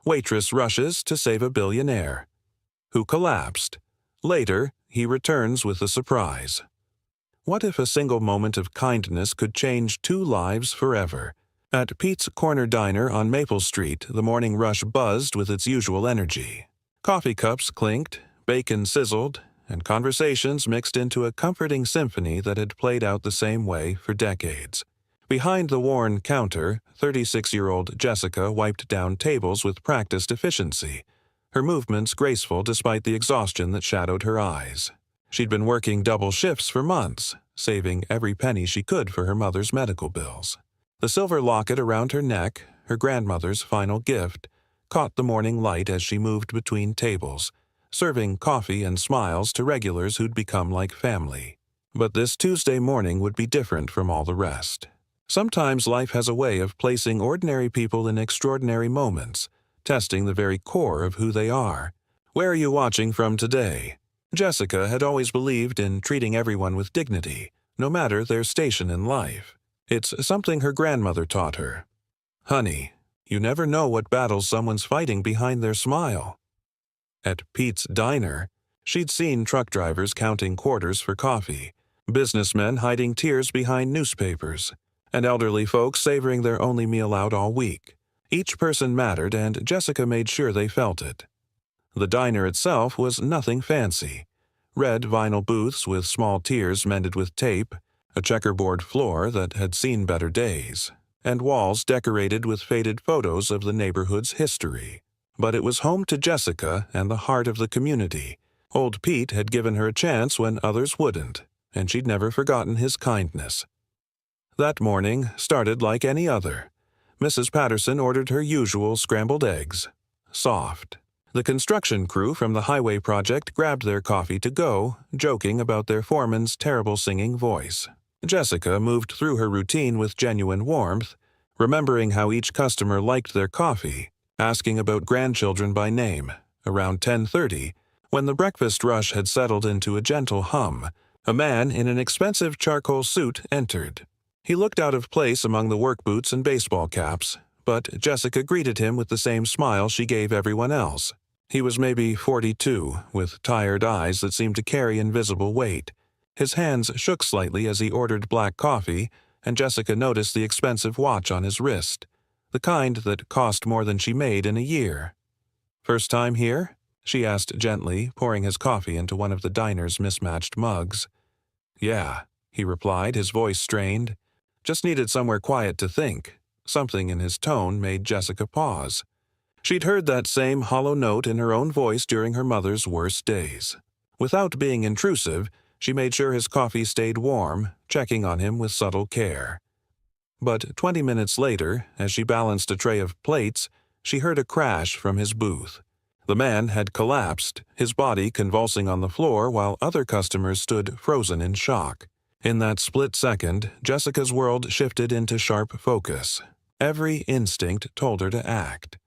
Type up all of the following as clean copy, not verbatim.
Waitress rushes to save a billionaire, who collapsed. Later, he returns with a surprise. What if a single moment of kindness could change 2 lives forever? At Pete's Corner Diner on Maple Street, the morning rush buzzed with its usual energy. Coffee cups clinked, bacon sizzled, and conversations mixed into a comforting symphony that had played out the same way for decades. Behind the worn counter, 36-year-old Jessica wiped down tables with practiced efficiency, her movements graceful despite the exhaustion that shadowed her eyes. She'd been working double shifts for months, saving every penny she could for her mother's medical bills. The silver locket around her neck, her grandmother's final gift, caught the morning light as she moved between tables, serving coffee and smiles to regulars who'd become like family. But this Tuesday morning would be different from all the rest. Sometimes life has a way of placing ordinary people in extraordinary moments, testing the very core of who they are. Where are you watching from today? Jessica had always believed in treating everyone with dignity, no matter their station in life. It's something her grandmother taught her. Honey, you never know what battles someone's fighting behind their smile. At Pete's Diner, she'd seen truck drivers counting quarters for coffee, businessmen hiding tears behind newspapers, and elderly folks savoring their only meal out all week. Each person mattered, and Jessica made sure they felt it. The diner itself was nothing fancy. Red vinyl booths with small tiers mended with tape, a checkerboard floor that had seen better days, and walls decorated with faded photos of the neighborhood's history. But it was home to Jessica and the heart of the community. Old Pete had given her a chance when others wouldn't, and she'd never forgotten his kindness. That morning started like any other. Mrs. Patterson ordered her usual scrambled eggs. Soft. The construction crew from the highway project grabbed their coffee to go, joking about their foreman's terrible singing voice. Jessica moved through her routine with genuine warmth, remembering how each customer liked their coffee, asking about grandchildren by name. Around 10:30, when the breakfast rush had settled into a gentle hum, a man in an expensive charcoal suit entered. He looked out of place among the work boots and baseball caps, but Jessica greeted him with the same smile she gave everyone else. He was maybe 42, with tired eyes that seemed to carry invisible weight. His hands shook slightly as he ordered black coffee, and Jessica noticed the expensive watch on his wrist, the kind that cost more than she made in a year. "First time here?" she asked gently, pouring his coffee into one of the diner's mismatched mugs. "Yeah," he replied, his voice strained. "Just needed somewhere quiet to think." Something in his tone made Jessica pause. She'd heard that same hollow note in her own voice during her mother's worst days. Without being intrusive, she made sure his coffee stayed warm, checking on him with subtle care. But 20 minutes later, as she balanced a tray of plates, she heard a crash from his booth. The man had collapsed, his body convulsing on the floor while other customers stood frozen in shock. In that split second, Jessica's world shifted into sharp focus. Every instinct told her to act.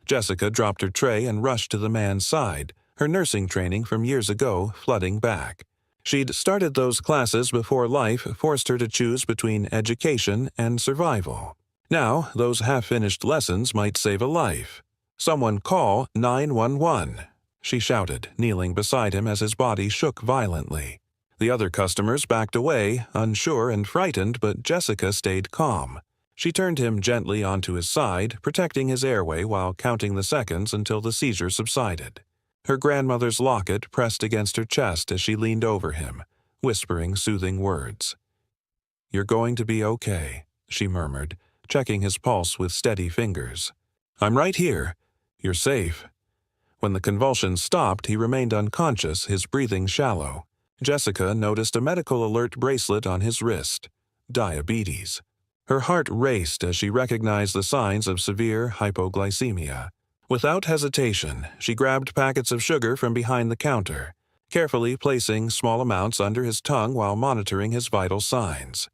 Jessica dropped her tray and rushed to the man's side, her nursing training from years ago flooding back. She'd started those classes before life forced her to choose between education and survival. Now, those half-finished lessons might save a life. "Someone call 911," she shouted, kneeling beside him as his body shook violently. The other customers backed away, unsure and frightened, but Jessica stayed calm. She turned him gently onto his side, protecting his airway while counting the seconds until the seizure subsided. Her grandmother's locket pressed against her chest as she leaned over him, whispering soothing words. "You're going to be okay," she murmured, checking his pulse with steady fingers. "I'm right here. You're safe." When the convulsions stopped, he remained unconscious, his breathing shallow. Jessica noticed a medical alert bracelet on his wrist. Diabetes. Her heart raced as she recognized the signs of severe hypoglycemia. Without hesitation, she grabbed packets of sugar from behind the counter, carefully placing small amounts under his tongue while monitoring his vital signs.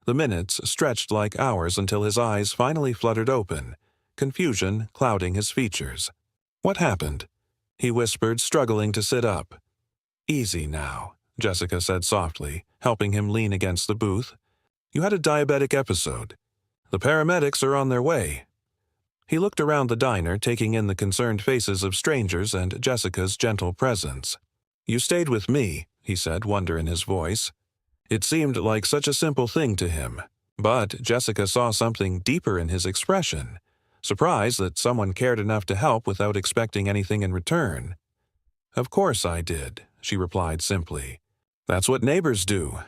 The minutes stretched like hours until his eyes finally fluttered open, confusion clouding his features. "What happened?" he whispered, struggling to sit up. "Easy now," Jessica said softly, helping him lean against the booth. "You had a diabetic episode. The paramedics are on their way." He looked around the diner, taking in the concerned faces of strangers and Jessica's gentle presence. "You stayed with me," he said, wonder in his voice. It seemed like such a simple thing to him, but Jessica saw something deeper in his expression, surprise that someone cared enough to help without expecting anything in return. "Of course I did," she replied simply. "That's what neighbors do."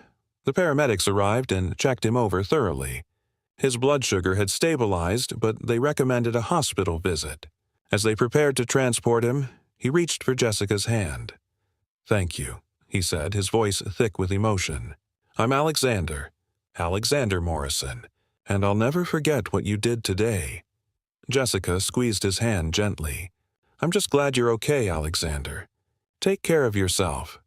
The paramedics arrived and checked him over thoroughly. His blood sugar had stabilized, but they recommended a hospital visit. As they prepared to transport him, he reached for Jessica's hand. "Thank you," he said, his voice thick with emotion. "I'm Alexander Morrison, and I'll never forget what you did today." Jessica squeezed his hand gently. "I'm just glad you're okay, Alexander. Take care of yourself.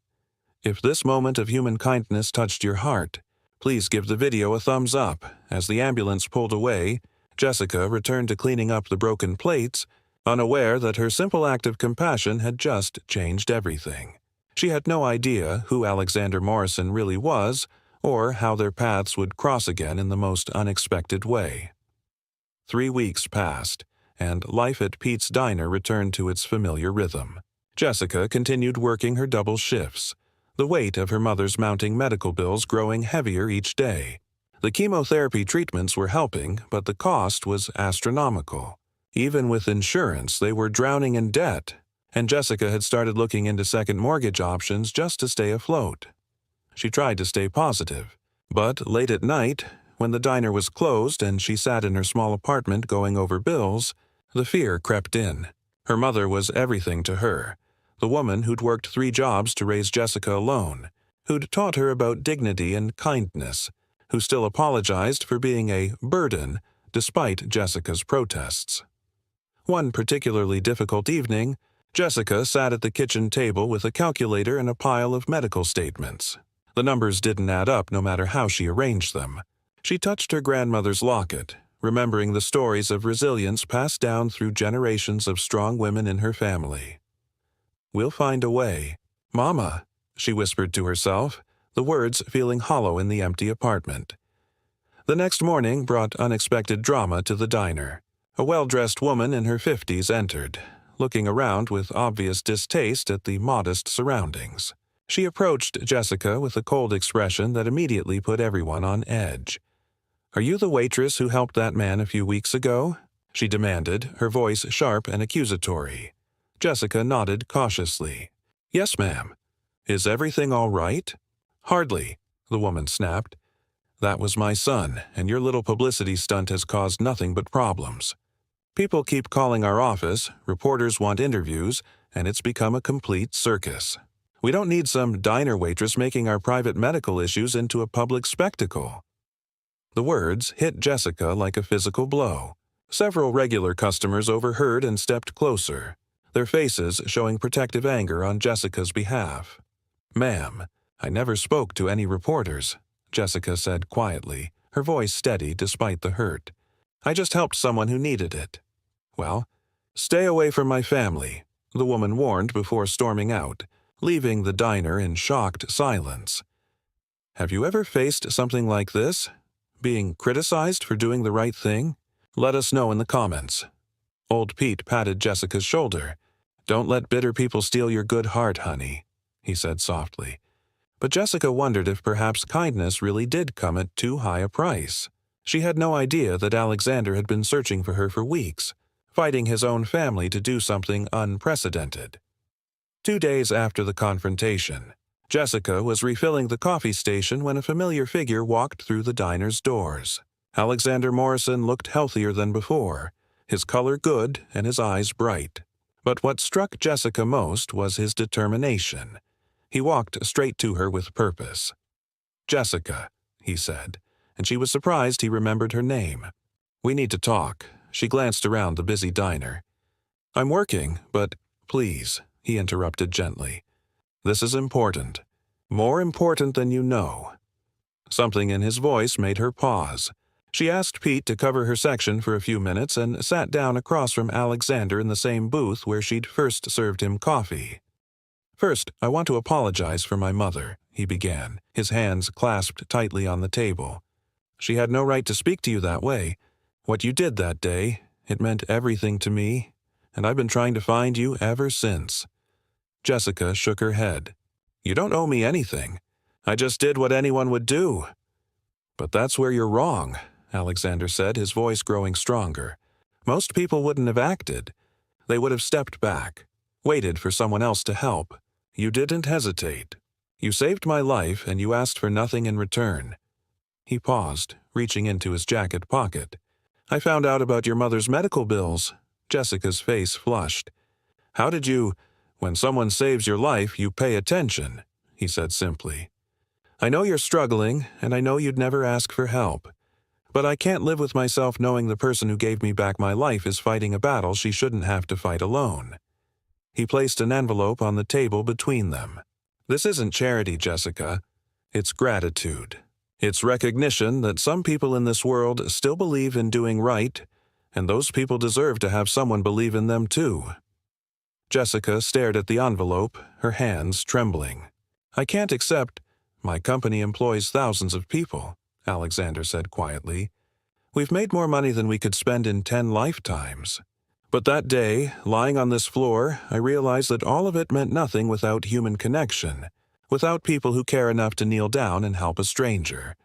If this moment of human kindness touched your heart, please give the video a thumbs up." As the ambulance pulled away, Jessica returned to cleaning up the broken plates, unaware that her simple act of compassion had just changed everything. She had no idea who Alexander Morrison really was, or how their paths would cross again in the most unexpected way. 3 weeks passed, and life at Pete's Diner returned to its familiar rhythm. Jessica continued working her double shifts, the weight of her mother's mounting medical bills growing heavier each day. The chemotherapy treatments were helping, but the cost was astronomical. Even with insurance, they were drowning in debt, and Jessica had started looking into second mortgage options just to stay afloat. She tried to stay positive, but late at night, when the diner was closed and she sat in her small apartment going over bills, the fear crept in. Her mother was everything to her, the woman who'd worked 3 jobs to raise Jessica alone, who'd taught her about dignity and kindness, who still apologized for being a burden despite Jessica's protests. One particularly difficult evening, Jessica sat at the kitchen table with a calculator and a pile of medical statements. The numbers didn't add up no matter how she arranged them. She touched her grandmother's locket, remembering the stories of resilience passed down through generations of strong women in her family. "We'll find a way. Mama," she whispered to herself, the words feeling hollow in the empty apartment. The next morning brought unexpected drama to the diner. A well-dressed woman in her 50s entered, looking around with obvious distaste at the modest surroundings. She approached Jessica with a cold expression that immediately put everyone on edge. "Are you the waitress who helped that man a few weeks ago?" she demanded, her voice sharp and accusatory. Jessica nodded cautiously. "Yes, ma'am." "Is everything all right?" "Hardly," the woman snapped. "That was my son, and your little publicity stunt has caused nothing but problems. People keep calling our office, reporters want interviews, and it's become a complete circus. We don't need some diner waitress making our private medical issues into a public spectacle." The words hit Jessica like a physical blow. Several regular customers overheard and stepped closer, their faces showing protective anger on Jessica's behalf. "Ma'am, I never spoke to any reporters," Jessica said quietly, her voice steady despite the hurt. "I just helped someone who needed it." "Well, stay away from my family," the woman warned before storming out, leaving the diner in shocked silence. Have you ever faced something like this? Being criticized for doing the right thing? Let us know in the comments. Old Pete patted Jessica's shoulder. "Don't let bitter people steal your good heart, honey," he said softly. But Jessica wondered if perhaps kindness really did come at too high a price. She had no idea that Alexander had been searching for her for weeks, fighting his own family to do something unprecedented. 2 days after the confrontation, Jessica was refilling the coffee station when a familiar figure walked through the diner's doors. Alexander Morrison looked healthier than before, his color good and his eyes bright. But what struck Jessica most was his determination. He walked straight to her with purpose. "Jessica," he said, and she was surprised he remembered her name. "We need to talk." She glanced around the busy diner. "I'm working, but please," he interrupted gently. "This is important. More important than you know." Something in his voice made her pause. She asked Pete to cover her section for a few minutes and sat down across from Alexander in the same booth where she'd first served him coffee. "First, I want to apologize for my mother," he began, his hands clasped tightly on the table. "She had no right to speak to you that way. What you did that day, It meant everything to me, and I've been trying to find you ever since." Jessica shook her head. "You don't owe me anything. I just did what anyone would do." "But that's where you're wrong," Alexander said, his voice growing stronger. "Most people wouldn't have acted. They would have stepped back, waited for someone else to help. You didn't hesitate. You saved my life, and you asked for nothing in return." He paused, reaching into his jacket pocket. "I found out about your mother's medical bills." Jessica's face flushed. "How did you— When someone saves your life, you pay attention," he said simply. "I know you're struggling, and I know you'd never ask for help. But I can't live with myself knowing the person who gave me back my life is fighting a battle she shouldn't have to fight alone." He placed an envelope on the table between them. "This isn't charity, Jessica. It's gratitude. It's recognition that some people in this world still believe in doing right, and those people deserve to have someone believe in them too." Jessica stared at the envelope, her hands trembling. "I can't accept— My company employs thousands of people," Alexander said quietly. "We've made more money than we could spend in 10 lifetimes. But that day, lying on this floor, I realized that all of it meant nothing without human connection, without people who care enough to kneel down and help a stranger.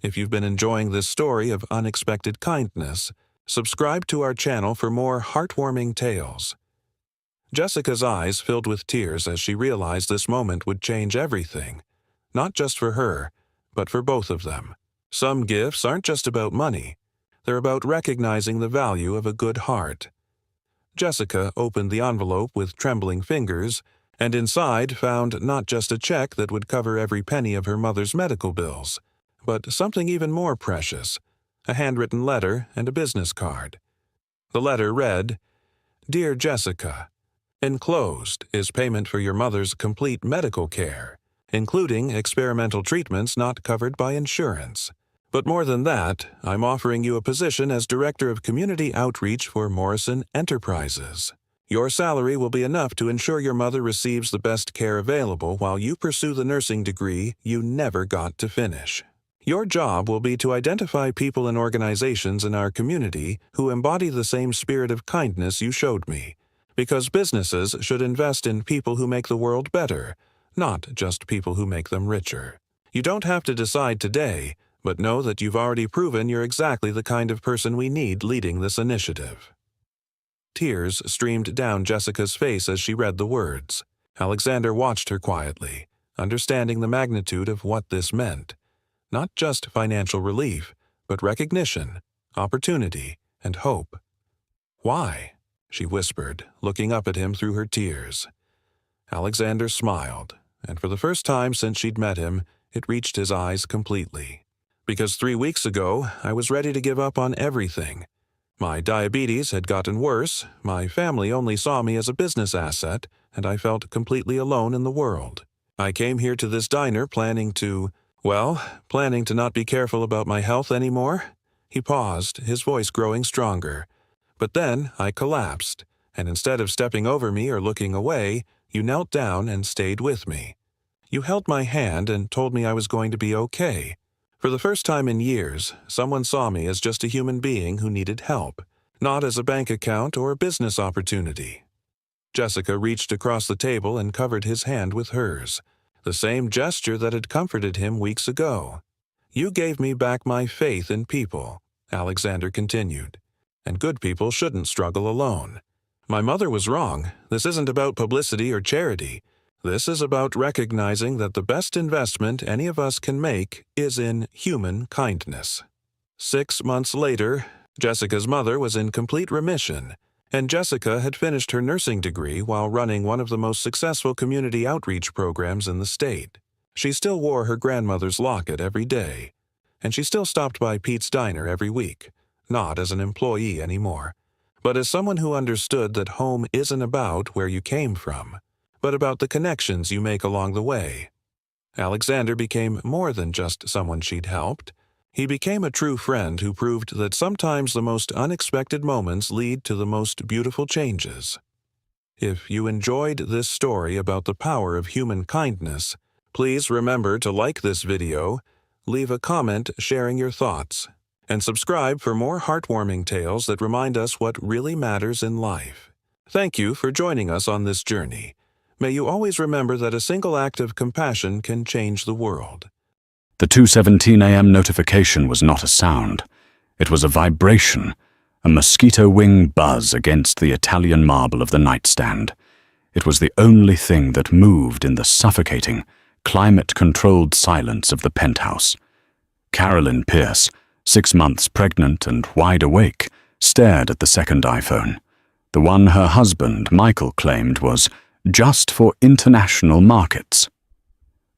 If you've been enjoying this story of unexpected kindness, subscribe to our channel for more heartwarming tales." Jessica's eyes filled with tears as she realized this moment would change everything, not just for her, but for both of them. Some gifts aren't just about money. They're about recognizing the value of a good heart. Jessica opened the envelope with trembling fingers, and inside found not just a check that would cover every penny of her mother's medical bills, but something even more precious, a handwritten letter and a business card. The letter read, "Dear Jessica, enclosed is payment for your mother's complete medical care, including experimental treatments not covered by insurance. But more than that, I'm offering you a position as Director of Community Outreach for Morrison Enterprises. Your salary will be enough to ensure your mother receives the best care available while you pursue the nursing degree you never got to finish. Your job will be to identify people and organizations in our community who embody the same spirit of kindness you showed me, because businesses should invest in people who make the world better, not just people who make them richer. You don't have to decide today, but know that you've already proven you're exactly the kind of person we need leading this initiative." Tears streamed down Jessica's face as she read the words. Alexander watched her quietly, understanding the magnitude of what this meant. Not just financial relief, but recognition, opportunity, and hope. "Why?" she whispered, looking up at him through her tears. Alexander smiled, and for the first time since she'd met him, it reached his eyes completely. "Because 3 weeks ago, I was ready to give up on everything. My diabetes had gotten worse, my family only saw me as a business asset, and I felt completely alone in the world. I came here to this diner planning to not be careful about my health anymore." He paused, his voice growing stronger. "But then I collapsed, and instead of stepping over me or looking away, you knelt down and stayed with me. You held my hand and told me I was going to be okay. For the first time in years, someone saw me as just a human being who needed help, not as a bank account or a business opportunity." Jessica reached across the table and covered his hand with hers, the same gesture that had comforted him weeks ago. "You gave me back my faith in people," Alexander continued, "and good people shouldn't struggle alone. My mother was wrong. This isn't about publicity or charity. This is about recognizing that the best investment any of us can make is in human kindness." 6 months later, Jessica's mother was in complete remission, and Jessica had finished her nursing degree while running one of the most successful community outreach programs in the state. She still wore her grandmother's locket every day, and she still stopped by Pete's Diner every week, not as an employee anymore, but as someone who understood that home isn't about where you came from, but about the connections you make along the way. Alexander became more than just someone she'd helped. He became a true friend who proved that sometimes the most unexpected moments lead to the most beautiful changes. If you enjoyed this story about the power of human kindness, please remember to like this video, leave a comment sharing your thoughts, and subscribe for more heartwarming tales that remind us what really matters in life. Thank you for joining us on this journey. May you always remember that a single act of compassion can change the world. The 2:17 a.m. notification was not a sound. It was a vibration, a mosquito wing buzz against the Italian marble of the nightstand. It was the only thing that moved in the suffocating, climate-controlled silence of the penthouse. Carolyn Pierce, 6 months pregnant and wide awake, stared at the second iPhone. The one her husband, Michael, claimed was just for international markets.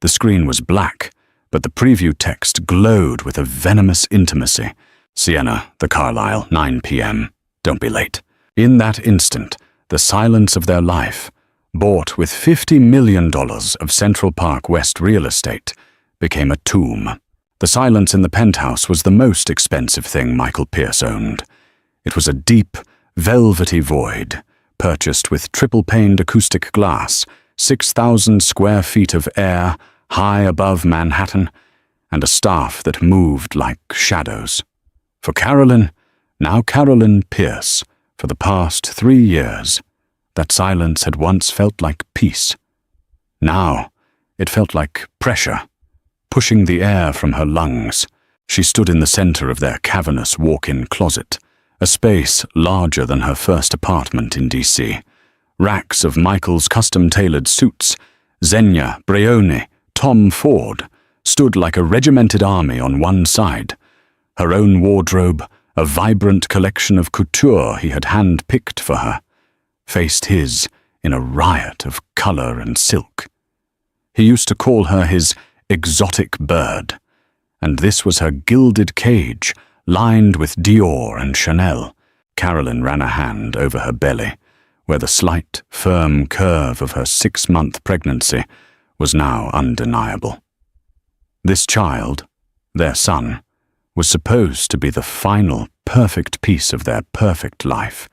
The screen was black, but the preview text glowed with a venomous intimacy. Sienna, the Carlisle, 9 p.m. Don't be late. In that instant, the silence of their life, bought with $50 million of Central Park West real estate, became a tomb. The silence in the penthouse was the most expensive thing Michael Pierce owned. It was a deep, velvety void, purchased with triple-paned acoustic glass, 6,000 square feet of air high above Manhattan, and a staff that moved like shadows. For Carolyn, now Carolyn Pierce, for the past 3 years, that silence had once felt like peace. Now, it felt like pressure, pushing the air from her lungs. She stood in the center of their cavernous walk-in closet, a space larger than her first apartment in D.C. Racks of Michael's custom-tailored suits, Xenia, Brioni, Tom Ford, stood like a regimented army on one side. Her own wardrobe, a vibrant collection of couture he had hand-picked for her, faced his in a riot of color and silk. He used to call her his exotic bird, and this was her gilded cage, lined with Dior and Chanel. Carolyn ran a hand over her belly, where the slight, firm curve of her 6-month pregnancy was now undeniable. This child, their son, was supposed to be the final, perfect piece of their perfect life,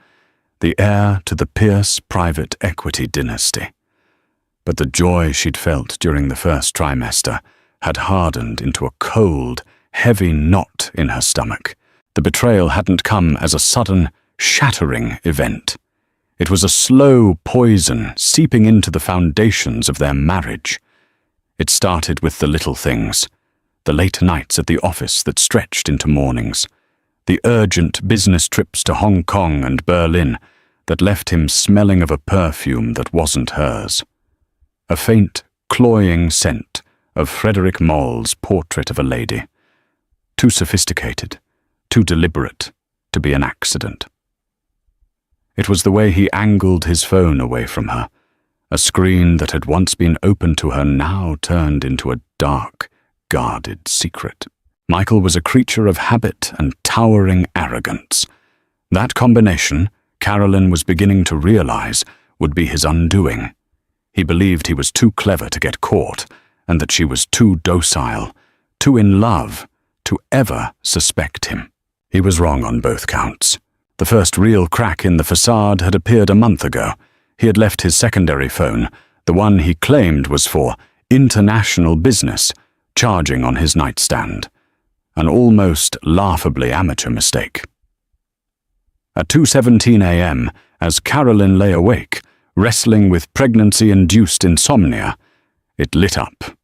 the heir to the Pierce private equity dynasty. But the joy she'd felt during the first trimester had hardened into a cold, heavy knot in her stomach. The betrayal hadn't come as a sudden, shattering event. It was a slow poison seeping into the foundations of their marriage. It started with the little things, the late nights at the office that stretched into mornings, the urgent business trips to Hong Kong and Berlin that left him smelling of a perfume that wasn't hers. A faint, cloying scent of Frederick Moll's Portrait of a Lady. Too sophisticated, too deliberate to be an accident. It was the way he angled his phone away from her, a screen that had once been open to her now turned into a dark, guarded secret. Michael was a creature of habit and towering arrogance. That combination, Carolyn was beginning to realize, would be his undoing. He believed he was too clever to get caught, and that she was too docile, too in love, to ever suspect him. He was wrong on both counts. The first real crack in the facade had appeared a month ago. He had left his secondary phone, the one he claimed was for international business, charging on his nightstand. An almost laughably amateur mistake. At 2:17 a.m., as Carolyn lay awake, wrestling with pregnancy-induced insomnia, it lit up.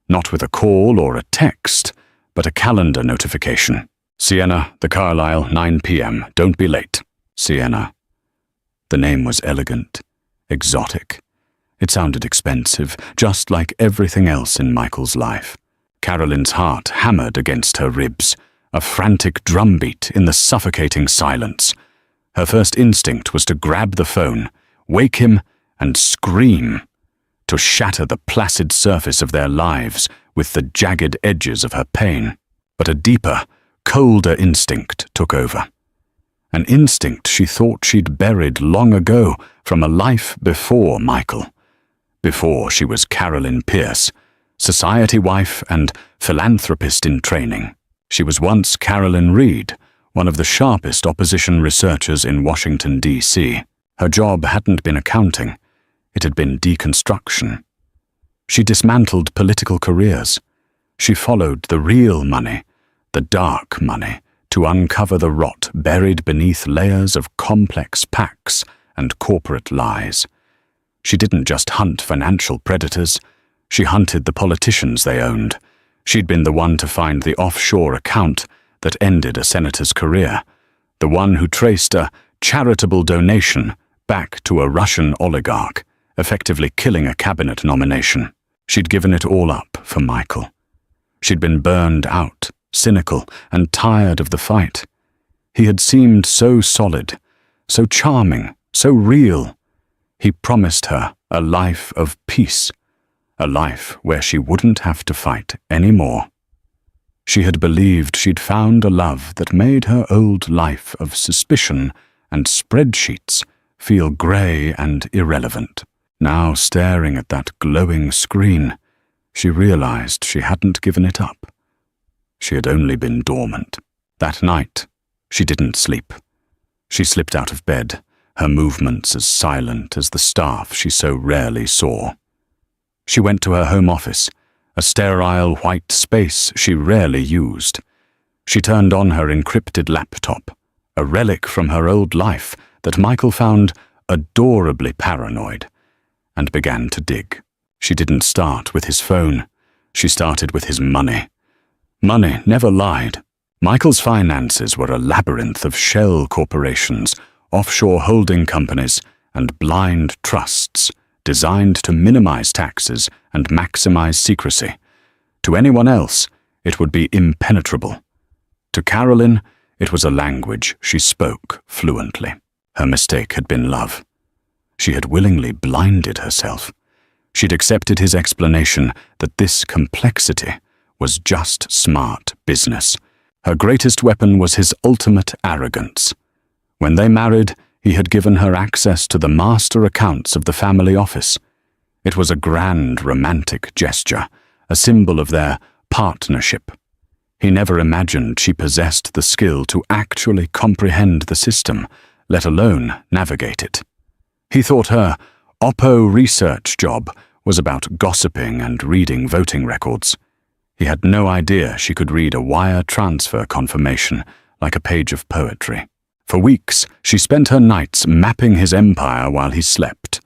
Not with a call or a text, but a calendar notification. Sienna, the Carlisle, 9 p.m. Don't be late. Sienna. The name was elegant, exotic. It sounded expensive, just like everything else in Michael's life. Carolyn's heart hammered against her ribs, a frantic drumbeat in the suffocating silence. Her first instinct was to grab the phone, wake him, and scream, to shatter the placid surface of their lives with the jagged edges of her pain. But a deeper, colder instinct took over. An instinct she thought she'd buried long ago from a life before Michael. Before she was Carolyn Pierce, society wife and philanthropist in training. She was once Carolyn Reed, one of the sharpest opposition researchers in Washington, D.C. Her job hadn't been accounting. It had been deconstruction. She dismantled political careers. She followed the real money, the dark money, to uncover the rot buried beneath layers of complex pacts and corporate lies. She didn't just hunt financial predators, she hunted the politicians they owned. She'd been the one to find the offshore account that ended a senator's career, the one who traced a charitable donation back to a Russian oligarch, effectively killing a cabinet nomination. She'd given it all up for Michael. She'd been burned out, cynical, and tired of the fight. He had seemed so solid, so charming, so real. He promised her a life of peace, a life where she wouldn't have to fight anymore. She had believed she'd found a love that made her old life of suspicion and spreadsheets feel grey and irrelevant. Now, staring at that glowing screen, she realized she hadn't given it up. She had only been dormant. That night, she didn't sleep. She slipped out of bed, her movements as silent as the staff she so rarely saw. She went to her home office, a sterile white space she rarely used. She turned on her encrypted laptop, a relic from her old life that Michael found adorably paranoid, and began to dig. She didn't start with his phone. She started with his money. Money never lied. Michael's finances were a labyrinth of shell corporations, offshore holding companies, and blind trusts designed to minimize taxes and maximize secrecy. To anyone else, it would be impenetrable. To Carolyn, it was a language she spoke fluently. Her mistake had been love. She had willingly blinded herself. She'd accepted his explanation that this complexity was just smart business. Her greatest weapon was his ultimate arrogance. When they married, he had given her access to the master accounts of the family office. It was a grand romantic gesture, a symbol of their partnership. He never imagined she possessed the skill to actually comprehend the system, let alone navigate it. He thought her Oppo research job was about gossiping and reading voting records. He had no idea she could read a wire transfer confirmation like a page of poetry. For weeks, she spent her nights mapping his empire while he slept,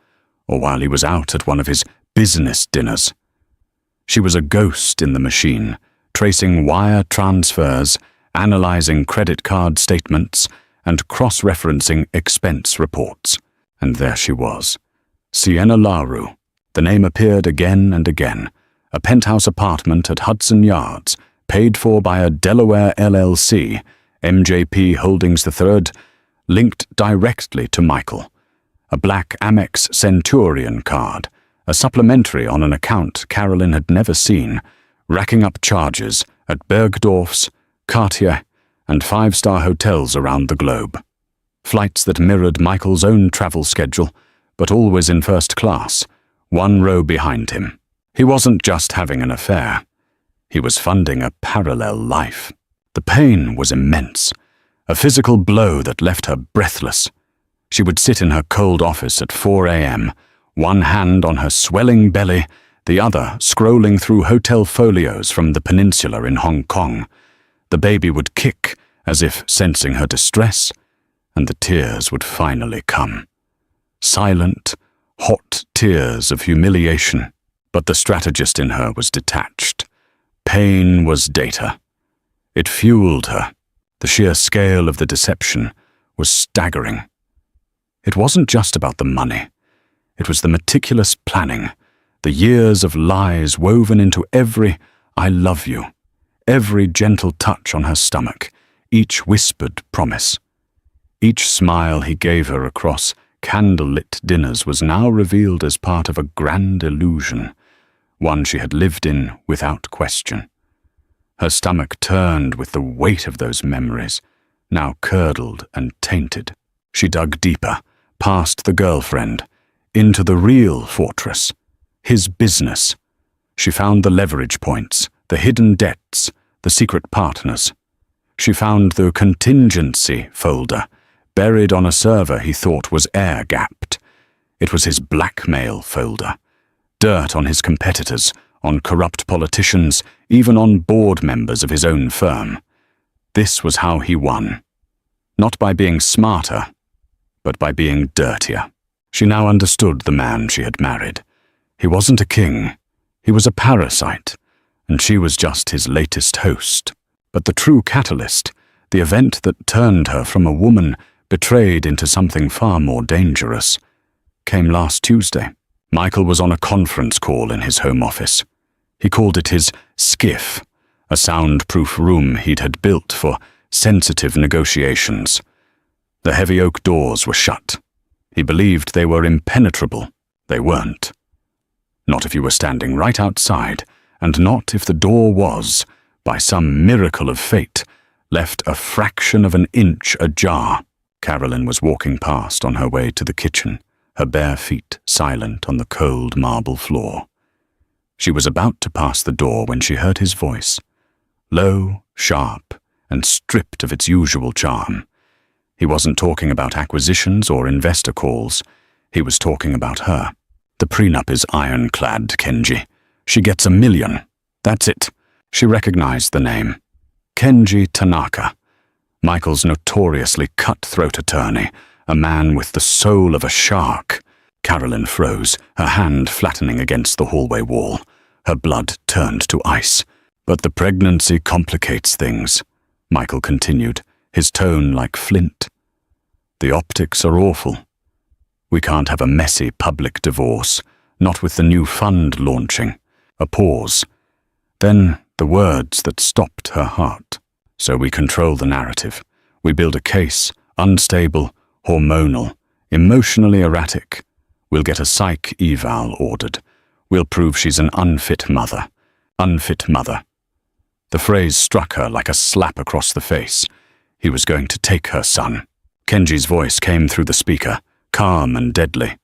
or while he was out at one of his business dinners. She was a ghost in the machine, tracing wire transfers, analyzing credit card statements, and cross-referencing expense reports. And there she was, Sienna Laru. The name appeared again and again. A penthouse apartment at Hudson Yards, paid for by a Delaware LLC, MJP Holdings III, linked directly to Michael. A black Amex Centurion card, a supplementary on an account Carolyn had never seen, racking up charges at Bergdorf's, Cartier, and five-star hotels around the globe. Flights that mirrored Michael's own travel schedule, but always in first class, one row behind him. He wasn't just having an affair. He was funding a parallel life. The pain was immense, a physical blow that left her breathless. She would sit in her cold office at 4 a.m., one hand on her swelling belly, the other scrolling through hotel folios from the peninsula in Hong Kong. The baby would kick, as if sensing her distress, and the tears would finally come. Silent, hot tears of humiliation. But the strategist in her was detached. Pain was data. It fueled her. The sheer scale of the deception was staggering. It wasn't just about the money. It was the meticulous planning, the years of lies woven into every "I love you," every gentle touch on her stomach, each whispered promise. Each smile he gave her across candle-lit dinners was now revealed as part of a grand illusion, one she had lived in without question. Her stomach turned with the weight of those memories, now curdled and tainted. She dug deeper, past the girlfriend, into the real fortress, his business. She found the leverage points, the hidden debts, the secret partners. She found the contingency folder, buried on a server he thought was air-gapped. It was his blackmail folder. Dirt on his competitors, on corrupt politicians, even on board members of his own firm. This was how he won. Not by being smarter, but by being dirtier. She now understood the man she had married. He wasn't a king. He was a parasite, and she was just his latest host. But the true catalyst, the event that turned her from a woman betrayed into something far more dangerous, came last Tuesday. Michael was on a conference call in his home office. He called it his skiff, a soundproof room he'd had built for sensitive negotiations. The heavy oak doors were shut. He believed they were impenetrable. They weren't. Not if you were standing right outside, and not if the door was, by some miracle of fate, left a fraction of an inch ajar. Carolyn was walking past on her way to the kitchen, her bare feet silent on the cold marble floor. She was about to pass the door when she heard his voice, low, sharp, and stripped of its usual charm. He wasn't talking about acquisitions or investor calls. He was talking about her. The prenup is ironclad, Kenji. She gets $1 million. That's it. She recognized the name. Kenji Tanaka, Michael's notoriously cutthroat attorney, a man with the soul of a shark. Carolyn froze, her hand flattening against the hallway wall. Her blood turned to ice. But the pregnancy complicates things, Michael continued, his tone like flint. The optics are awful. We can't have a messy public divorce, not with the new fund launching. A pause. Then the words that stopped her heart. So we control the narrative. We build a case, unstable, hormonal, emotionally erratic. We'll get a psych eval ordered. We'll prove she's an unfit mother. Unfit mother. The phrase struck her like a slap across the face. He was going to take her son. Kenji's voice came through the speaker, calm and deadly.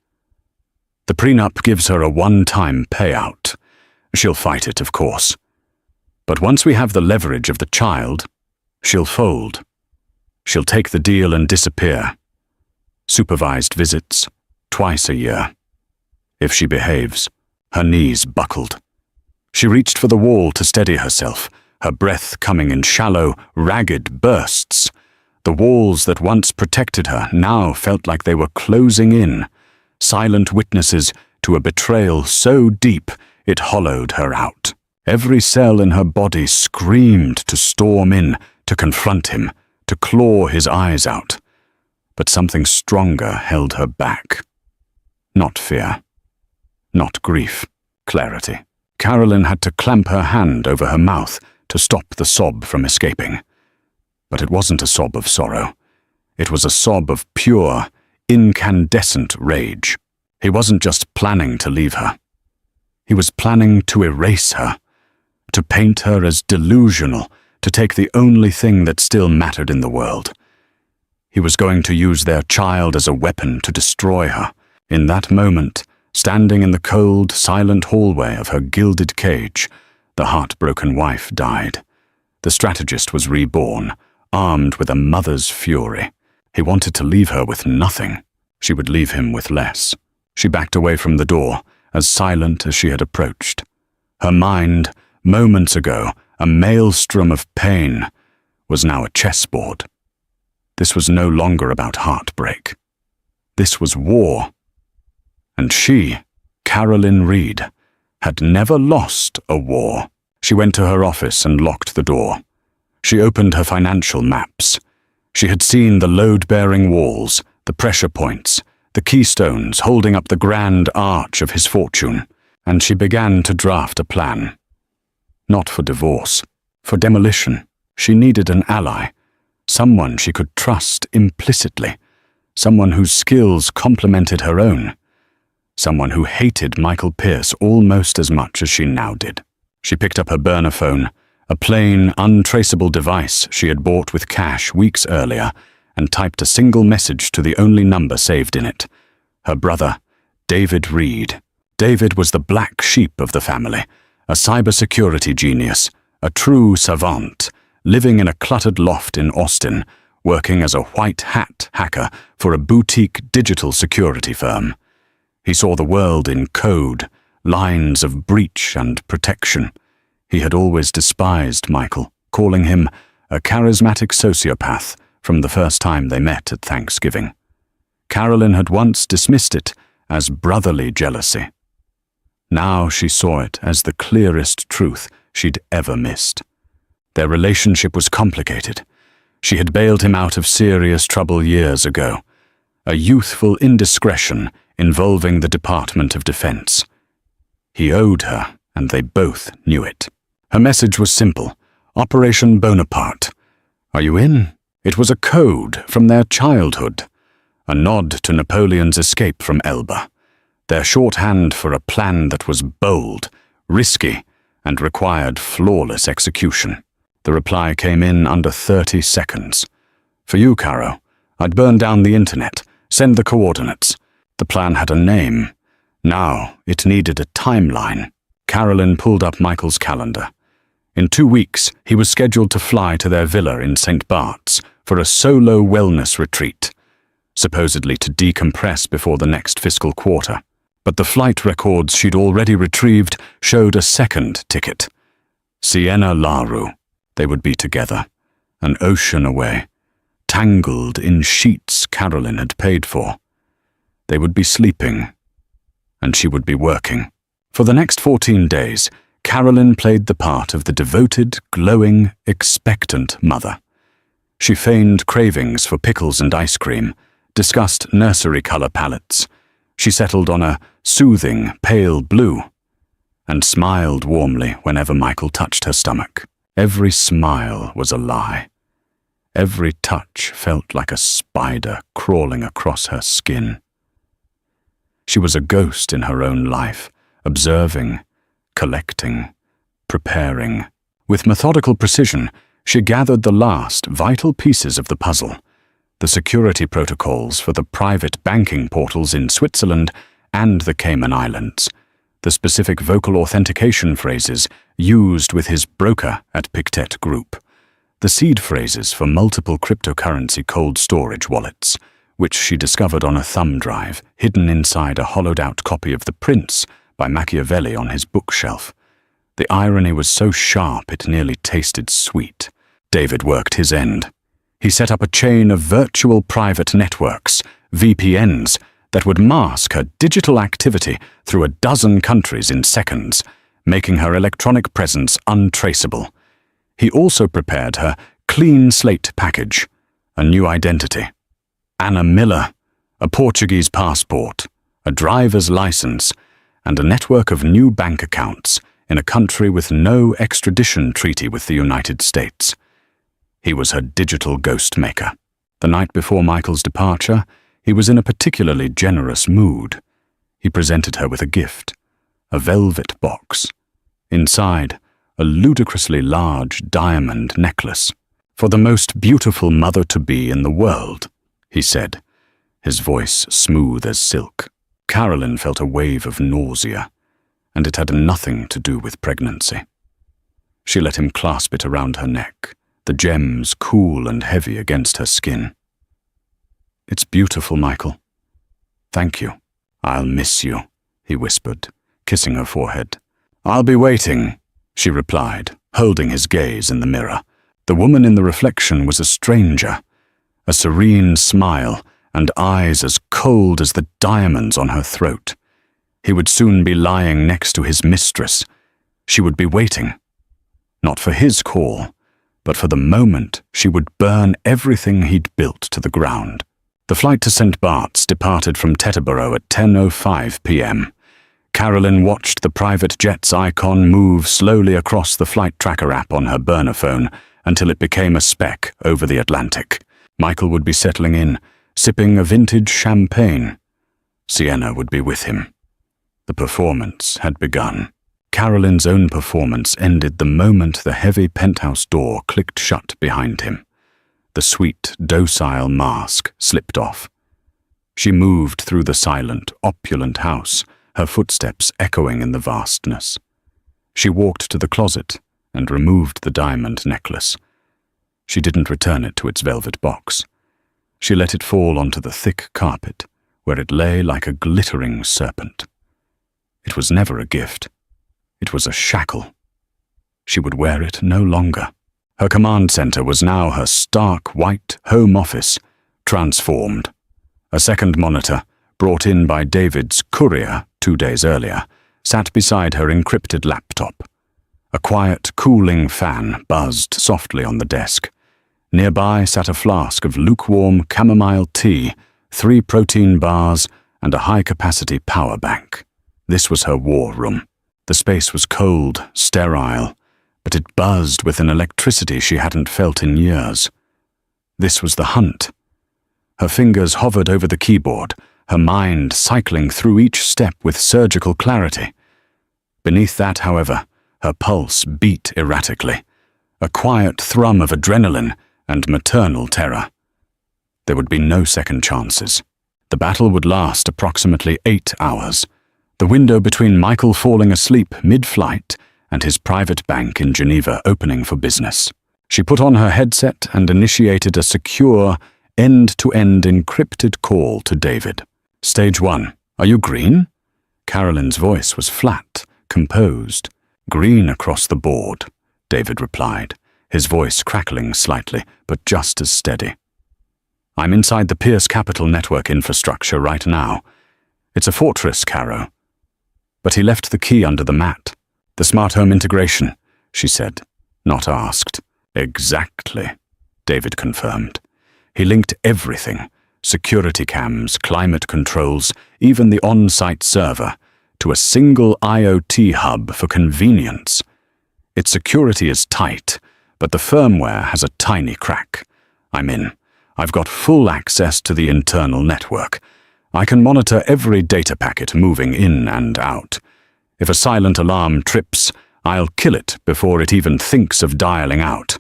The prenup gives her a one-time payout. She'll fight it, of course. But once we have the leverage of the child, she'll fold. She'll take the deal and disappear. Supervised visits, twice a year. If she behaves. Her knees buckled. She reached for the wall to steady herself, her breath coming in shallow, ragged bursts. The walls that once protected her now felt like they were closing in, silent witnesses to a betrayal so deep it hollowed her out. Every cell in her body screamed to storm in, to confront him, to claw his eyes out. But something stronger held her back. Not fear. Not grief. Clarity. Carolyn had to clamp her hand over her mouth to stop the sob from escaping. But it wasn't a sob of sorrow. It was a sob of pure, incandescent rage. He wasn't just planning to leave her. He was planning to erase her, to paint her as delusional, to take the only thing that still mattered in the world. He was going to use their child as a weapon to destroy her. In that moment, standing in the cold, silent hallway of her gilded cage, the heartbroken wife died. The strategist was reborn, armed with a mother's fury. He wanted to leave her with nothing. She would leave him with less. She backed away from the door, as silent as she had approached. Her mind, moments ago, a maelstrom of pain, was now a chessboard. This was no longer about heartbreak. This was war. And she, Carolyn Reed, had never lost a war. She went to her office and locked the door. She opened her financial maps. She had seen the load-bearing walls, the pressure points, the keystones holding up the grand arch of his fortune, and she began to draft a plan. Not for divorce, for demolition. She needed an ally, someone she could trust implicitly, someone whose skills complemented her own, someone who hated Michael Pierce almost as much as she now did. She picked up her burner phone, a plain, untraceable device she had bought with cash weeks earlier, and typed a single message to the only number saved in it. Her brother, David Reed. David was the black sheep of the family, a cybersecurity genius, a true savant, living in a cluttered loft in Austin, working as a white hat hacker for a boutique digital security firm. He saw the world in code, lines of breach and protection. He had always despised Michael, calling him a charismatic sociopath from the first time they met at Thanksgiving. Carolyn had once dismissed it as brotherly jealousy. Now she saw it as the clearest truth she'd ever missed. Their relationship was complicated. She had bailed him out of serious trouble years ago, a youthful indiscretion involving the Department of Defense. He owed her, and they both knew it. Her message was simple: Operation Bonaparte. Are you in? It was a code from their childhood, a nod to Napoleon's escape from Elba, their shorthand for a plan that was bold, risky, and required flawless execution. The reply came in under 30 seconds. For you, Caro, I'd burn down the internet, send the coordinates. The plan had a name. Now it needed a timeline. Carolyn pulled up Michael's calendar. In 2 weeks, he was scheduled to fly to their villa in St. Bart's for a solo wellness retreat, supposedly to decompress before the next fiscal quarter. But the flight records she'd already retrieved showed a second ticket. Siena Laru. They would be together, an ocean away, tangled in sheets Carolyn had paid for. They would be sleeping, and she would be working. For the next 14 days, Carolyn played the part of the devoted, glowing, expectant mother. She feigned cravings for pickles and ice cream, discussed nursery color palettes. She settled on a soothing, pale blue, and smiled warmly whenever Michael touched her stomach. Every smile was a lie. Every touch felt like a spider crawling across her skin. She was a ghost in her own life, observing, collecting, preparing. With methodical precision, she gathered the last vital pieces of the puzzle: the security protocols for the private banking portals in Switzerland and the Cayman Islands, the specific vocal authentication phrases used with his broker at Pictet Group, the seed phrases for multiple cryptocurrency cold storage wallets, which she discovered on a thumb drive hidden inside a hollowed-out copy of The Prince by Machiavelli on his bookshelf. The irony was so sharp it nearly tasted sweet. David worked his end. He set up a chain of virtual private networks, VPNs, that would mask her digital activity through a dozen countries in seconds, making her electronic presence untraceable. He also prepared her clean slate package, a new identity. Anna Miller, a Portuguese passport, a driver's license, and a network of new bank accounts in a country with no extradition treaty with the United States. He was her digital ghost maker. The night before Michael's departure, he was in a particularly generous mood. He presented her with a gift, a velvet box. Inside, a ludicrously large diamond necklace. "For the most beautiful mother-to-be in the world," he said, his voice smooth as silk. Carolyn felt a wave of nausea, and it had nothing to do with pregnancy. She let him clasp it around her neck, the gems cool and heavy against her skin. "It's beautiful, Michael. Thank you. I'll miss you," he whispered, kissing her forehead. "I'll be waiting," she replied, holding his gaze in the mirror. The woman in the reflection was a stranger, a serene smile and eyes as cold as the diamonds on her throat. He would soon be lying next to his mistress. She would be waiting, not for his call, but for the moment she would burn everything he'd built to the ground. The flight to St. Bart's departed from Teterboro at 10:05 p.m. Carolyn watched the private jet's icon move slowly across the flight tracker app on her burner phone until it became a speck over the Atlantic. Michael would be settling in, sipping a vintage champagne. Sienna would be with him. The performance had begun. Carolyn's own performance ended the moment the heavy penthouse door clicked shut behind him. The sweet, docile mask slipped off. She moved through the silent, opulent house, her footsteps echoing in the vastness. She walked to the closet and removed the diamond necklace. She didn't return it to its velvet box. She let it fall onto the thick carpet, where it lay like a glittering serpent. It was never a gift. It was a shackle. She would wear it no longer. Her command center was now her stark white home office, transformed. A second monitor, brought in by David's courier 2 days earlier, sat beside her encrypted laptop. A quiet, cooling fan buzzed softly on the desk. Nearby sat a flask of lukewarm chamomile tea, 3 protein bars, and a high-capacity power bank. This was her war room. The space was cold, sterile, but it buzzed with an electricity she hadn't felt in years. This was the hunt. Her fingers hovered over the keyboard, her mind cycling through each step with surgical clarity. Beneath that, however, her pulse beat erratically, a quiet thrum of adrenaline and maternal terror. There would be no second chances. The battle would last approximately 8 hours, the window between Michael falling asleep mid-flight and his private bank in Geneva opening for business. She put on her headset and initiated a secure, end-to-end encrypted call to David. "Stage 1. Are you green?" Carolyn's voice was flat, composed. "Green across the board," David replied, his voice crackling slightly, but just as steady. "I'm inside the Pierce Capital network infrastructure right now. It's a fortress, Caro." But he left the key under the mat. "The smart home integration," she said, not asked. "Exactly," David confirmed. He linked everything, security cams, climate controls, even the on-site server, to a single IoT hub for convenience. Its security is tight, but the firmware has a tiny crack. I'm in. I've got full access to the internal network. I can monitor every data packet moving in and out. If a silent alarm trips, I'll kill it before it even thinks of dialing out.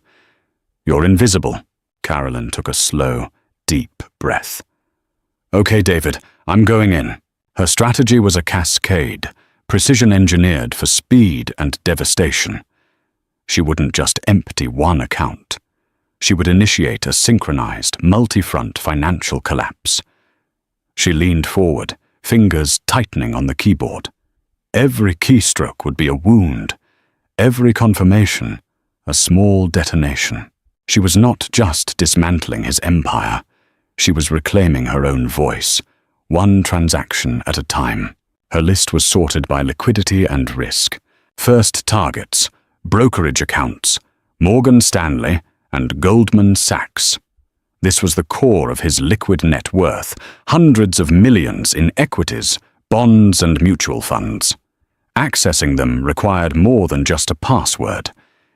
"You're invisible." Carolyn took a slow, deep breath. "Okay, David, I'm going in." Her strategy was a cascade, precision-engineered for speed and devastation. She wouldn't just empty one account. She would initiate a synchronized, multi-front financial collapse. She leaned forward, fingers tightening on the keyboard. Every keystroke would be a wound. Every confirmation, a small detonation. She was not just dismantling his empire. She was reclaiming her own voice, one transaction at a time. Her list was sorted by liquidity and risk. First targets, brokerage accounts, Morgan Stanley and Goldman Sachs. This was the core of his liquid net worth, hundreds of millions in equities, bonds and mutual funds. Accessing them required more than just a password.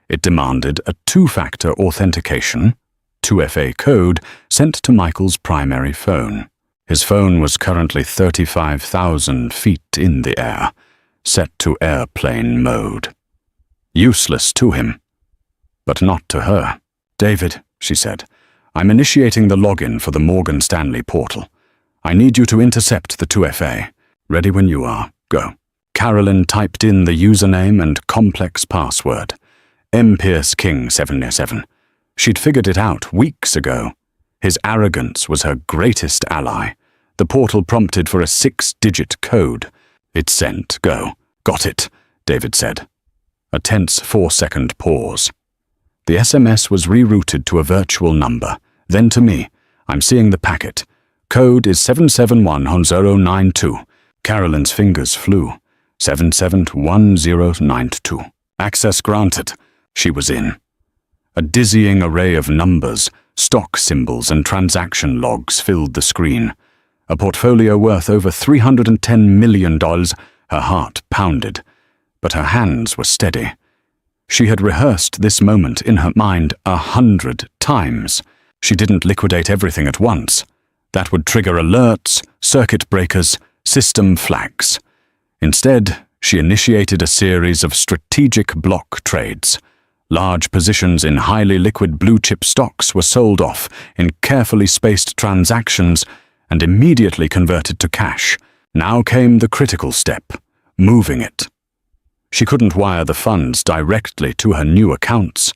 It demanded a 2-factor authentication, 2FA code, sent to Michael's primary phone. His phone was currently 35,000 feet in the air, set to airplane mode. Useless to him, but not to her. "David," she said, "I'm initiating the login for the Morgan Stanley portal. I need you to intercept the 2FA. Ready when you are. Go." Carolyn typed in the username and complex password. M. Pierce King 707. She'd figured it out weeks ago. His arrogance was her greatest ally. The portal prompted for a 6-digit code. It sent. Go. "Got it," David said. A tense 4-second pause. The SMS was rerouted to a virtual number, then to me. "I'm seeing the packet. Code is 7711092. Carolyn's fingers flew. 771092. Access granted. She was in. A dizzying array of numbers, stock symbols and transaction logs filled the screen. A portfolio worth over $310 million, her heart pounded. But her hands were steady. She had rehearsed this moment in her mind 100 times. She didn't liquidate everything at once. That would trigger alerts, circuit breakers, system flags. Instead, she initiated a series of strategic block trades. Large positions in highly liquid blue-chip stocks were sold off in carefully spaced transactions and immediately converted to cash. Now came the critical step, moving it. She couldn't wire the funds directly to her new accounts.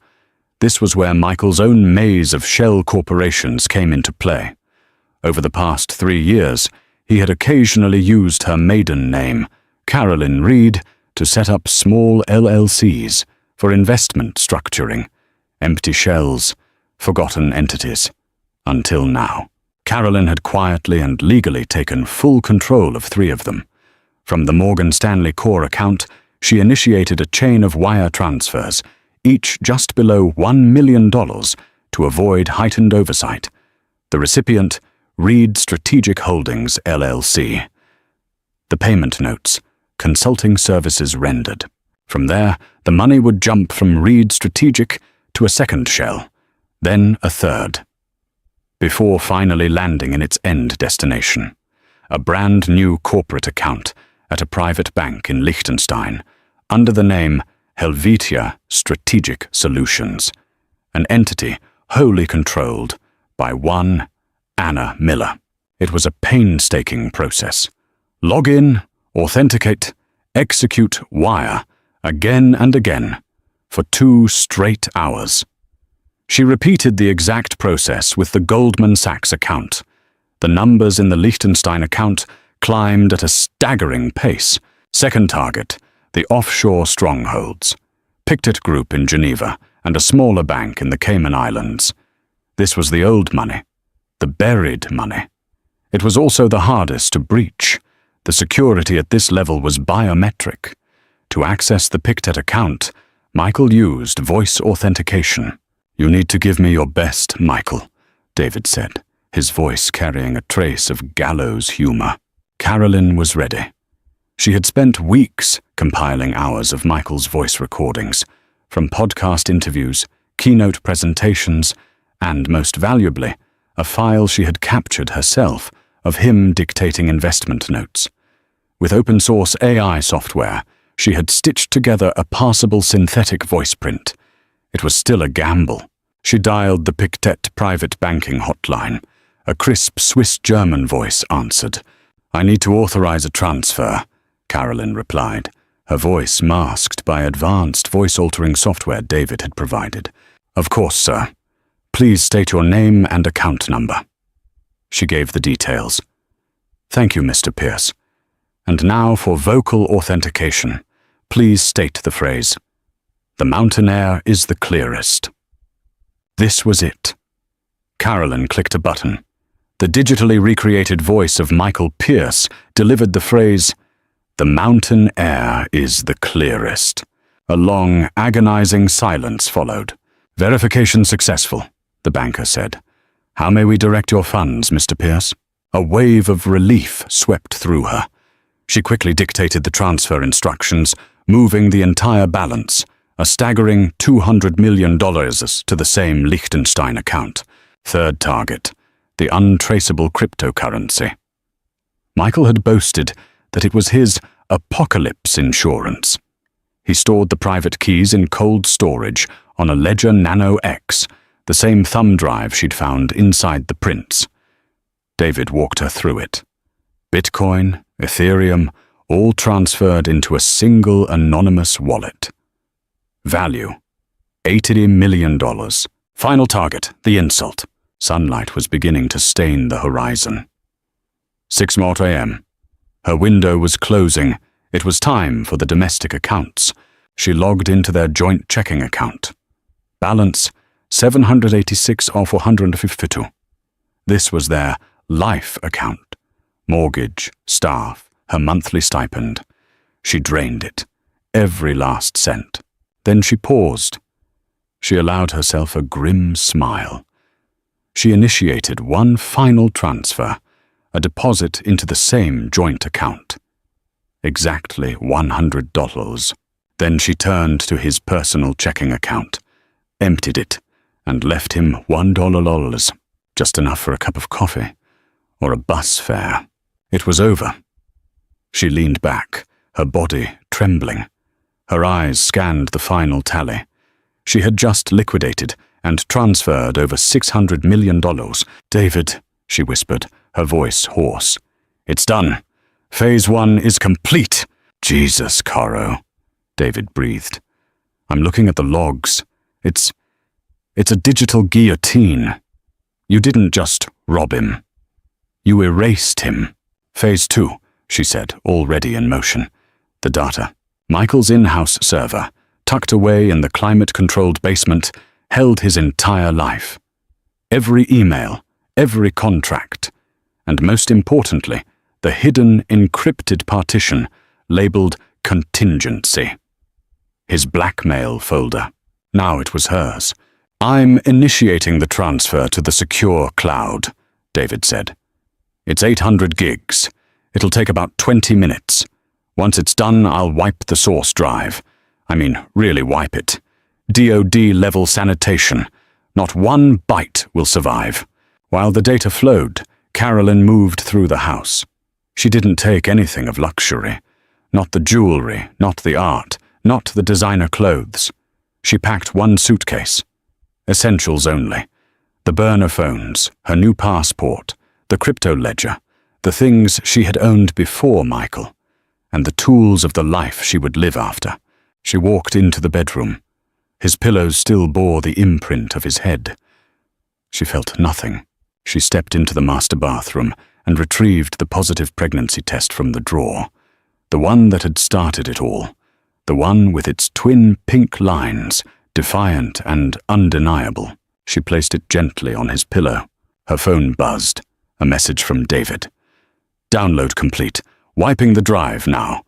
This was where Michael's own maze of shell corporations came into play. Over the past 3 years, he had occasionally used her maiden name, Carolyn Reed, to set up small LLCs for investment structuring. Empty shells, forgotten entities. Until now. Carolyn had quietly and legally taken full control of 3 of them. From the Morgan Stanley core account, she initiated a chain of wire transfers, each just below $1 million, to avoid heightened oversight. The recipient, Reed Strategic Holdings, LLC. The payment notes, consulting services rendered. From there, the money would jump from Reed Strategic to a second shell, then a third, before finally landing in its end destination, a brand new corporate account at a private bank in Liechtenstein, under the name Helvetia Strategic Solutions, an entity wholly controlled by one Anna Miller. It was a painstaking process. Log in, authenticate, execute, wire, again and again, for 2 straight hours. She repeated the exact process with the Goldman Sachs account. The numbers in the Liechtenstein account climbed at a staggering pace. Second target, the offshore strongholds. Pictet Group in Geneva and a smaller bank in the Cayman Islands. This was the old money, the buried money. It was also the hardest to breach. The security at this level was biometric. To access the Pictet account, Michael used voice authentication. "You need to give me your best, Michael," David said, his voice carrying a trace of gallows humor. Carolyn was ready. She had spent weeks compiling hours of Michael's voice recordings, from podcast interviews, keynote presentations, and, most valuably, a file she had captured herself of him dictating investment notes. With open-source AI software, she had stitched together a passable synthetic voice print. It was still a gamble. She dialed the Pictet private banking hotline. A crisp Swiss-German voice answered. "I need to authorize a transfer," Carolyn replied, her voice masked by advanced voice-altering software David had provided. "Of course, sir. Please state your name and account number." She gave the details. "Thank you, Mr. Pierce. And now for vocal authentication. Please state the phrase, 'The mountain air is the clearest.'" This was it. Carolyn clicked a button. The digitally recreated voice of Michael Pierce delivered the phrase, "The mountain air is the clearest." A long, agonizing silence followed. "Verification successful," the banker said. "How may we direct your funds, Mr. Pierce?" A wave of relief swept through her. She quickly dictated the transfer instructions, moving the entire balance, a staggering $200 million to the same Liechtenstein account. Third target, the untraceable cryptocurrency. Michael had boasted that it was his apocalypse insurance. He stored the private keys in cold storage on a Ledger Nano X, the same thumb drive she'd found inside the prints. David walked her through it. Bitcoin, Ethereum, all transferred into a single anonymous wallet. Value, $80 million. Final target, the insult. Sunlight was beginning to stain the horizon. 6:00 a.m. Her window was closing. It was time for the domestic accounts. She logged into their joint checking account. Balance, $786,452. This was their life account. Mortgage, staff, her monthly stipend. She drained it, every last cent. Then she paused. She allowed herself a grim smile. She initiated one final transfer, a deposit into the same joint account. Exactly $100. Then she turned to his personal checking account, emptied it, and left him $1, just enough for a cup of coffee or a bus fare. It was over. She leaned back, her body trembling. Her eyes scanned the final tally. She had just liquidated and transferred over $600 million. "David," she whispered, her voice hoarse. "It's done. Phase 1 is complete." "Jesus, Caro," David breathed. "I'm looking at the logs. It's a digital guillotine. You didn't just rob him. You erased him." "Phase 2, she said, already in motion. The data. Michael's in-house server, tucked away in the climate-controlled basement, held his entire life. Every email, every contract, and most importantly, the hidden encrypted partition labeled contingency. His blackmail folder. Now it was hers. "I'm initiating the transfer to the secure cloud," David said. "It's 800 gigs. It'll take about 20 minutes. Once it's done, I'll wipe the source drive. I mean, really wipe it. DoD-level sanitation. Not one byte will survive." While the data flowed, Carolyn moved through the house. She didn't take anything of luxury. Not the jewelry, not the art, not the designer clothes. She packed one suitcase. Essentials only. The burner phones, her new passport, the crypto ledger, the things she had owned before Michael, and the tools of the life she would live after. She walked into the bedroom. His pillows still bore the imprint of his head. She felt nothing. She stepped into the master bathroom and retrieved the positive pregnancy test from the drawer, the one that had started it all, the one with its twin pink lines, defiant and undeniable. She placed it gently on his pillow. Her phone buzzed. A message from David. "Download complete. Wiping the drive now.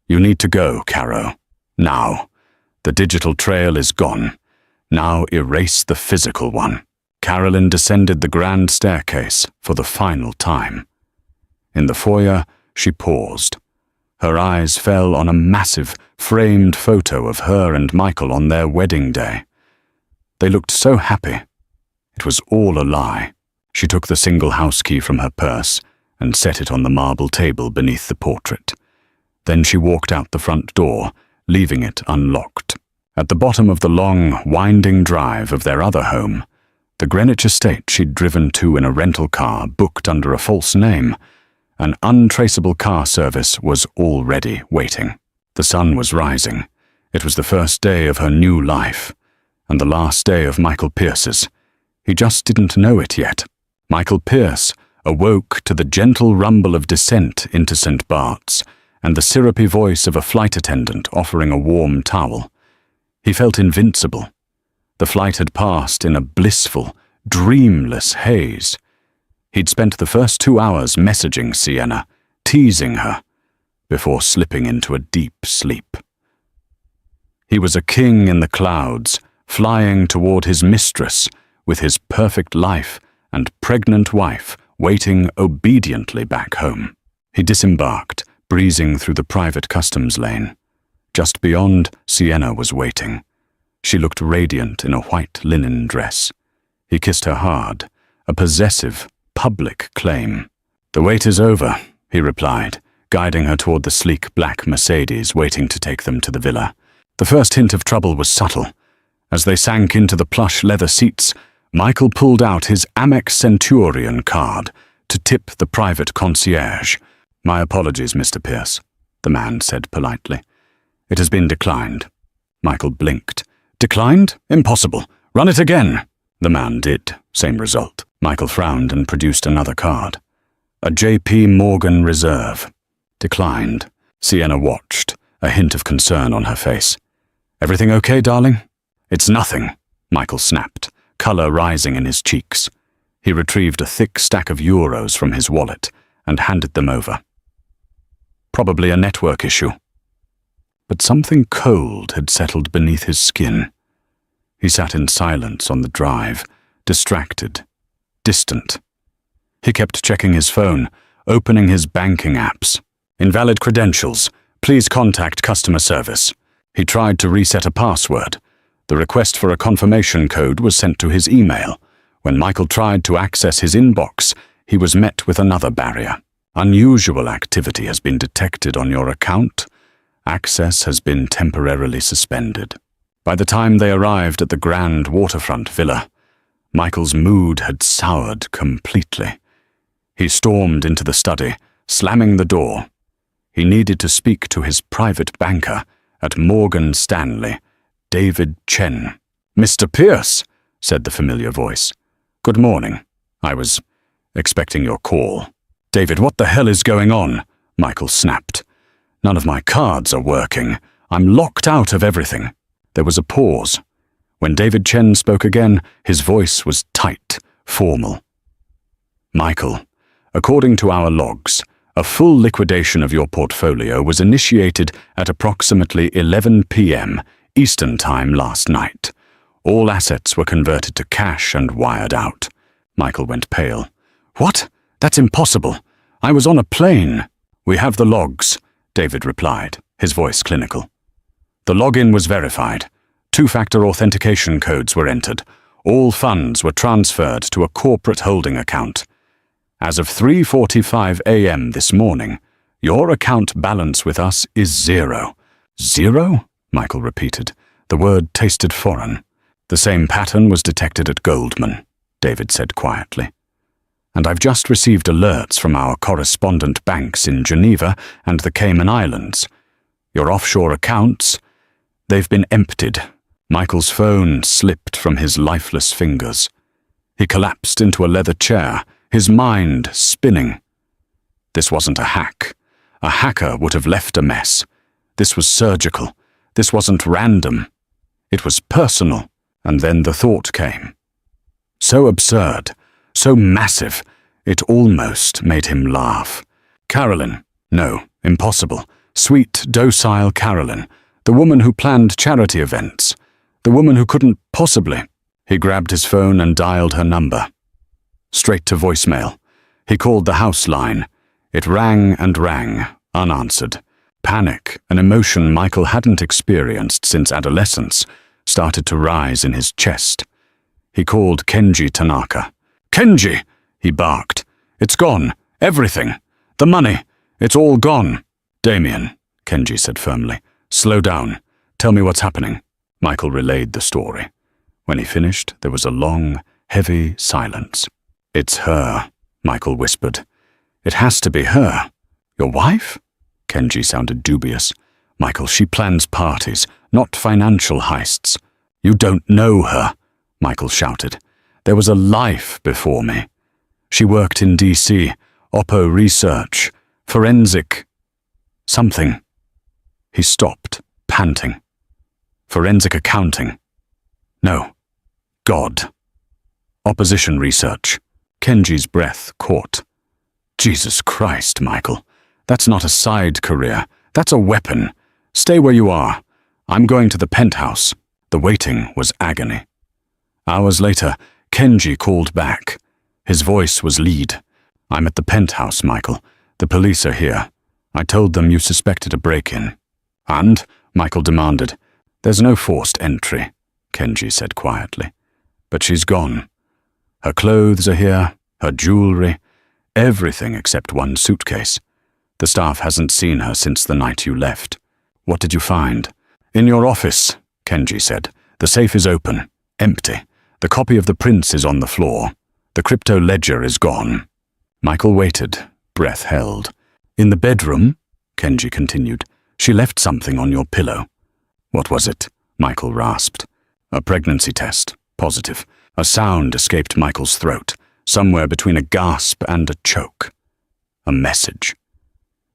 You need to go, Caro. Now. The digital trail is gone. Now erase the physical one." Carolyn descended the grand staircase for the final time. In the foyer, she paused. Her eyes fell on a massive, framed photo of her and Michael on their wedding day. They looked so happy. It was all a lie. She took the single house key from her purse and set it on the marble table beneath the portrait. Then she walked out the front door, leaving it unlocked. At the bottom of the long, winding drive of their other home, the Greenwich estate she'd driven to in a rental car booked under a false name, an untraceable car service was already waiting. The sun was rising. It was the first day of her new life, and the last day of Michael Pierce's. He just didn't know it yet. Michael Pierce awoke to the gentle rumble of descent into St. Bart's and the syrupy voice of a flight attendant offering a warm towel. He felt invincible. The flight had passed in a blissful, dreamless haze. He'd spent the first 2 hours messaging Sienna, teasing her, before slipping into a deep sleep. He was a king in the clouds, flying toward his mistress, with his perfect life and pregnant wife waiting obediently back home. He disembarked, breezing through the private customs lane. Just beyond, Sienna was waiting. She looked radiant in a white linen dress. He kissed her hard, a possessive, public claim. "The wait is over," he replied, guiding her toward the sleek black Mercedes waiting to take them to the villa. The first hint of trouble was subtle. As they sank into the plush leather seats, Michael pulled out his Amex Centurion card to tip the private concierge. "My apologies, Mr. Pierce," the man said politely. "It has been declined." Michael blinked. "Declined? Impossible. Run it again." The man did. Same result. Michael frowned and produced another card. "A J.P. Morgan Reserve." Declined. Sienna watched, a hint of concern on her face. "Everything okay, darling?" "It's nothing," Michael snapped, color rising in his cheeks. He retrieved a thick stack of euros from his wallet and handed them over. "Probably a network issue." But something cold had settled beneath his skin. He sat in silence on the drive, distracted, distant. He kept checking his phone, opening his banking apps. "Invalid credentials. Please contact customer service." He tried to reset a password. The request for a confirmation code was sent to his email. When Michael tried to access his inbox, he was met with another barrier. "Unusual activity has been detected on your account. Access has been temporarily suspended." By the time they arrived at the grand waterfront villa, Michael's mood had soured completely. He stormed into the study, slamming the door. He needed to speak to his private banker at Morgan Stanley, David Chen. "Mr. Pierce," said the familiar voice. "Good morning. I was expecting your call." "David, what the hell is going on?" Michael snapped. "None of my cards are working. I'm locked out of everything." There was a pause. When David Chen spoke again, his voice was tight, formal. Michael, according to our logs, a full liquidation of your portfolio was initiated at approximately 11 p.m. Eastern Time last night. All assets were converted to cash and wired out. Michael went pale. What? That's impossible. I was on a plane. We have the logs, David replied, his voice clinical. The login was verified. Two-factor authentication codes were entered. All funds were transferred to a corporate holding account. As of 3:45 a.m. this morning, your account balance with us is 0. 0? Michael repeated. The word tasted foreign. The same pattern was detected at Goldman, David said quietly. And I've just received alerts from our correspondent banks in Geneva and the Cayman Islands. Your offshore accounts, they've been emptied. Michael's phone slipped from his lifeless fingers. He collapsed into a leather chair, his mind spinning. This wasn't a hack. A hacker would have left a mess. This was surgical. This wasn't random. It was personal. And then the thought came. So absurd, so massive, it almost made him laugh. Carolyn. No, impossible. Sweet, docile Carolyn. The woman who planned charity events. The woman who couldn't possibly. He grabbed his phone and dialed her number. Straight to voicemail. He called the house line. It rang and rang, unanswered. Panic, an emotion Michael hadn't experienced since adolescence, started to rise in his chest. He called Kenji Tanaka. Kenji! He barked. It's gone. Everything. The money. It's all gone. Damien, Kenji said firmly. Slow down. Tell me what's happening. Michael relayed the story. When he finished, there was a long, heavy silence. It's her, Michael whispered. It has to be her. Your wife? Kenji sounded dubious. Michael, she plans parties, not financial heists. You don't know her, Michael shouted. There was a life before me. She worked in D.C., Oppo research, forensic... something. He stopped, panting. Forensic accounting. No. God. Opposition research. Kenji's breath caught. Jesus Christ, Michael. That's not a side career. That's a weapon. Stay where you are. I'm going to the penthouse. The waiting was agony. Hours later, Kenji called back. His voice was lead. I'm at the penthouse, Michael. The police are here. I told them you suspected a break-in. And? Michael demanded. There's no forced entry, Kenji said quietly. But she's gone. Her clothes are here, her jewelry, everything except one suitcase. The staff hasn't seen her since the night you left. What did you find? In your office, Kenji said. The safe is open, empty. The copy of the prints is on the floor. The crypto ledger is gone. Michael waited, breath held. In the bedroom, Kenji continued, she left something on your pillow. What was it? Michael rasped. A pregnancy test, positive. A sound escaped Michael's throat, somewhere between a gasp and a choke. A message.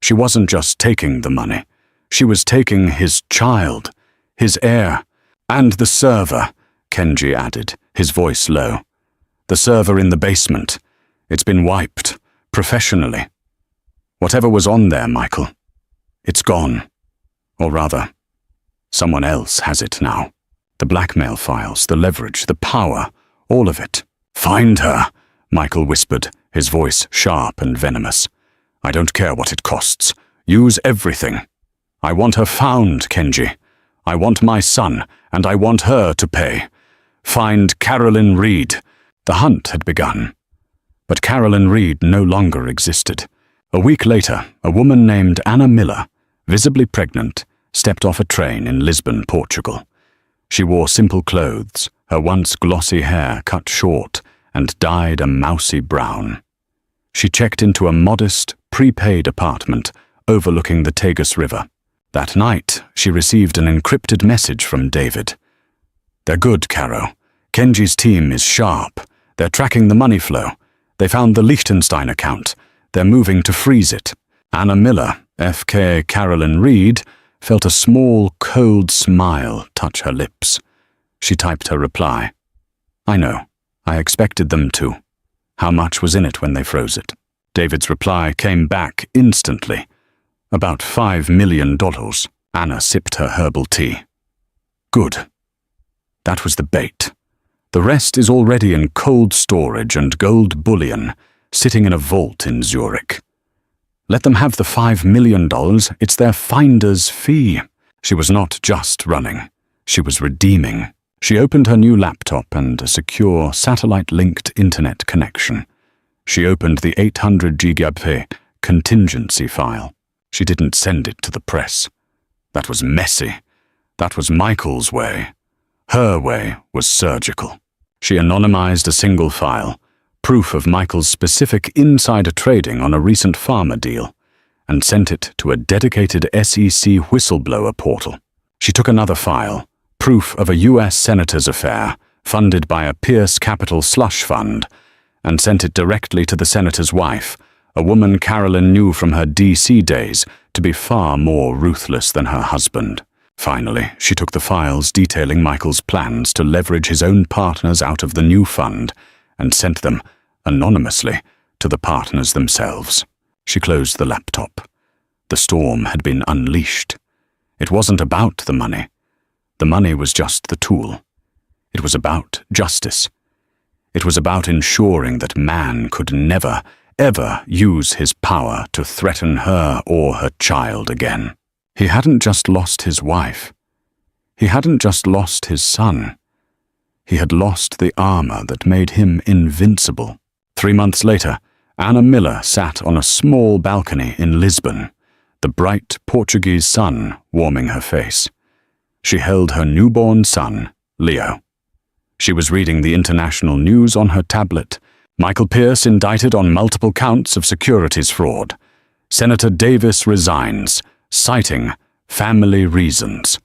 She wasn't just taking the money. She was taking his child, his heir, and the server, Kenji added, his voice low. The server in the basement. It's been wiped, professionally. Whatever was on there, Michael, it's gone. Or rather, someone else has it now. The blackmail files, the leverage, the power, all of it. Find her, Michael whispered, his voice sharp and venomous. I don't care what it costs. Use everything. I want her found, Kenji. I want my son, and I want her to pay. Find Carolyn Reed. The hunt had begun. But Carolyn Reed no longer existed. A week later, a woman named Anna Miller, visibly pregnant, stepped off a train in Lisbon, Portugal. She wore simple clothes, her once glossy hair cut short and dyed a mousy brown. She checked into a modest, prepaid apartment overlooking the Tagus River. That night, she received an encrypted message from David. They're good, Caro. Kenji's team is sharp. They're tracking the money flow. They found the Liechtenstein account. They're moving to freeze it. Anna Miller, FK Carolyn Reed, felt a small, cold smile touch her lips. She typed her reply. I know. I expected them to. How much was in it when they froze it? David's reply came back instantly. About $5 million. Anna sipped her herbal tea. Good. That was the bait. The rest is already in cold storage and gold bullion, sitting in a vault in Zurich. Let them have the $5 million. It's their finder's fee. She was not just running. She was redeeming. She opened her new laptop and a secure satellite-linked internet connection. She opened the 800 GB contingency file. She didn't send it to the press. That was messy. That was Michael's way. Her way was surgical. She anonymized a single file, proof of Michael's specific insider trading on a recent pharma deal, and sent it to a dedicated SEC whistleblower portal. She took another file, proof of a U.S. senator's affair, funded by a Pierce Capital slush fund, and sent it directly to the senator's wife, a woman Carolyn knew from her D.C. days to be far more ruthless than her husband. Finally, she took the files detailing Michael's plans to leverage his own partners out of the new fund and sent them, anonymously, to the partners themselves. She closed the laptop. The storm had been unleashed. It wasn't about the money. The money was just the tool. It was about justice. It was about ensuring that man could never, ever use his power to threaten her or her child again. He hadn't just lost his wife. He hadn't just lost his son. He had lost the armor that made him invincible. 3 months later, Anna Miller sat on a small balcony in Lisbon, the bright Portuguese sun warming her face. She held her newborn son, Leo. She was reading the international news on her tablet. Michael Pierce indicted on multiple counts of securities fraud. Senator Davis resigns, citing family reasons.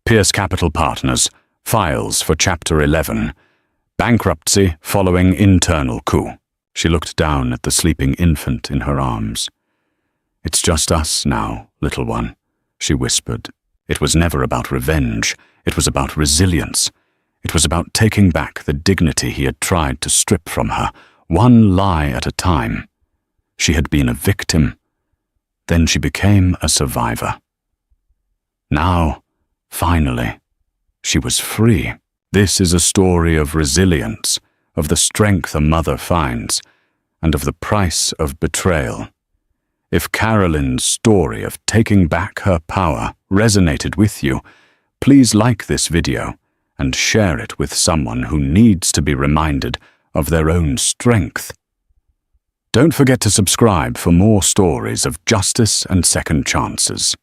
Pierce Capital Partners files for Chapter 11. Bankruptcy following internal coup. She looked down at the sleeping infant in her arms. It's just us now, little one, she whispered. It was never about revenge. It was about resilience. It was about taking back the dignity he had tried to strip from her, one lie at a time. She had been a victim. Then she became a survivor. Now, finally, she was free. This is a story of resilience, of the strength a mother finds, and of the price of betrayal. If Carolyn's story of taking back her power resonated with you, please like this video and share it with someone who needs to be reminded of their own strength. Don't forget to subscribe for more stories of justice and second chances.